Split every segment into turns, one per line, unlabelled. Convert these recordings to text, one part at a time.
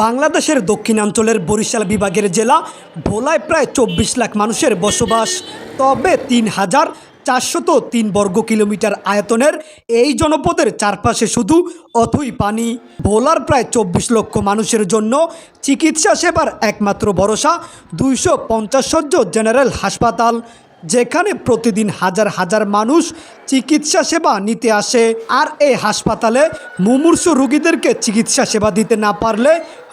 বাংলাদেশের দক্ষিণাঞ্চলের বরিশাল বিভাগের জেলা ভোলায় প্রায় ২৪ লাখ মানুষের বসবাস। তবে ৩,৪০৩ বর্গ কিলোমিটার আয়তনের এই জনপদের চারপাশে শুধু অথই পানি। ভোলার প্রায় ২৪ লক্ষ মানুষের জন্য চিকিৎসা সেবার একমাত্র ভরসা ২৫০ শয্য জেনারেল হাসপাতাল, যেখানে প্রতিদিন হাজার হাজার মানুষ চিকিৎসা সেবা নিতে আসে। আর এই হাসপাতালে মুমূর্ষু রোগীদেরকে চিকিৎসা সেবা দিতে না পারলে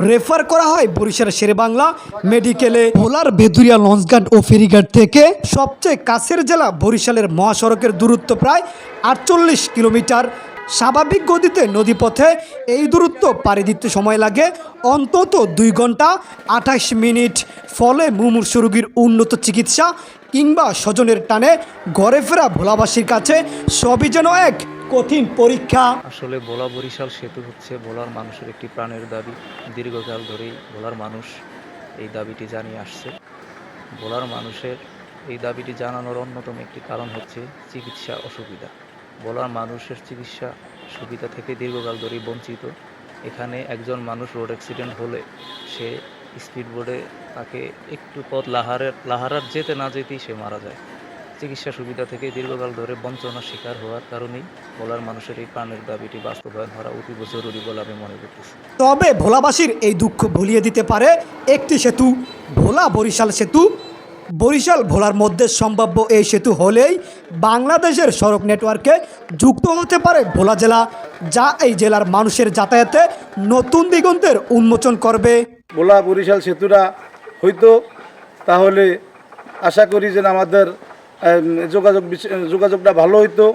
রেফার করা হয় বরিশাল শেরেবাংলা মেডিকেলে। ভোলার ভেদুরিয়া লঞ্চঘাট ও ফেরিঘাট থেকে সবচেয়ে কাছের জেলা বরিশালের মহাসড়কের দূরত্ব প্রায় ৪৮ কিলোমিটার। স্বাভাবিক গতিতে নদীপথে এই দূরত্ব পাড়ি দিতে সময় লাগে অন্তত ২ ঘন্টা ২৮ মিনিট। ফলে মুমূর্ষু রোগীর উন্নত চিকিৎসা কিংবা স্বজনের টানে ঘরে ফেরা ভোলাবাসীর কাছে সবই যেন এক কঠিন পরীক্ষা।
আসলে ভোলা বরিশাল সেতু হচ্ছে ভোলার মানুষের একটি প্রাণের দাবি। দীর্ঘকাল ধরেই ভোলার মানুষ এই দাবিটি জানিয়ে আসছে। ভোলার মানুষের এই দাবিটি জানানোর অন্যতম একটি কারণ হচ্ছে চিকিৎসা অসুবিধা। ভোলার মানুষের চিকিৎসা সুবিধা থেকে দীর্ঘকাল ধরেই বঞ্চিত। এখানে একজন মানুষ রোড অ্যাক্সিডেন্ট হলে সে স্পিড বোর্ডে তাকে একটু পথ লাহারার যেতে না যেতেই সে মারা যায়। চিকিৎসা সুবিধা থেকে দীর্ঘকাল ধরে বঞ্চনার শিকার হওয়ার কারণেই ভোলার মানুষের এই প্রাণের দাবিটি বাস্তবায়ন করা অতীব জরুরি বলে আমি মনে করতেছি।
তবে ভোলাবাসীর এই দুঃখ ভুলিয়ে দিতে পারে একটি সেতু, ভোলা বরিশাল সেতু। বরিশাল ভোলার মধ্যে সম্ভাব্য এই সেতু হলেই বাংলাদেশের সড়ক নেটওয়ার্কে যুক্ত হতে পারে ভোলা জেলা, যা এই জেলার মানুষের যাতায়াতে নতুন দিগন্তের উন্মোচন করবে।
ভোলা বরিশাল সেতুটা হয়তো তাহলে আশা করি যে আমাদের যোগাযোগটা ভালো হইতো।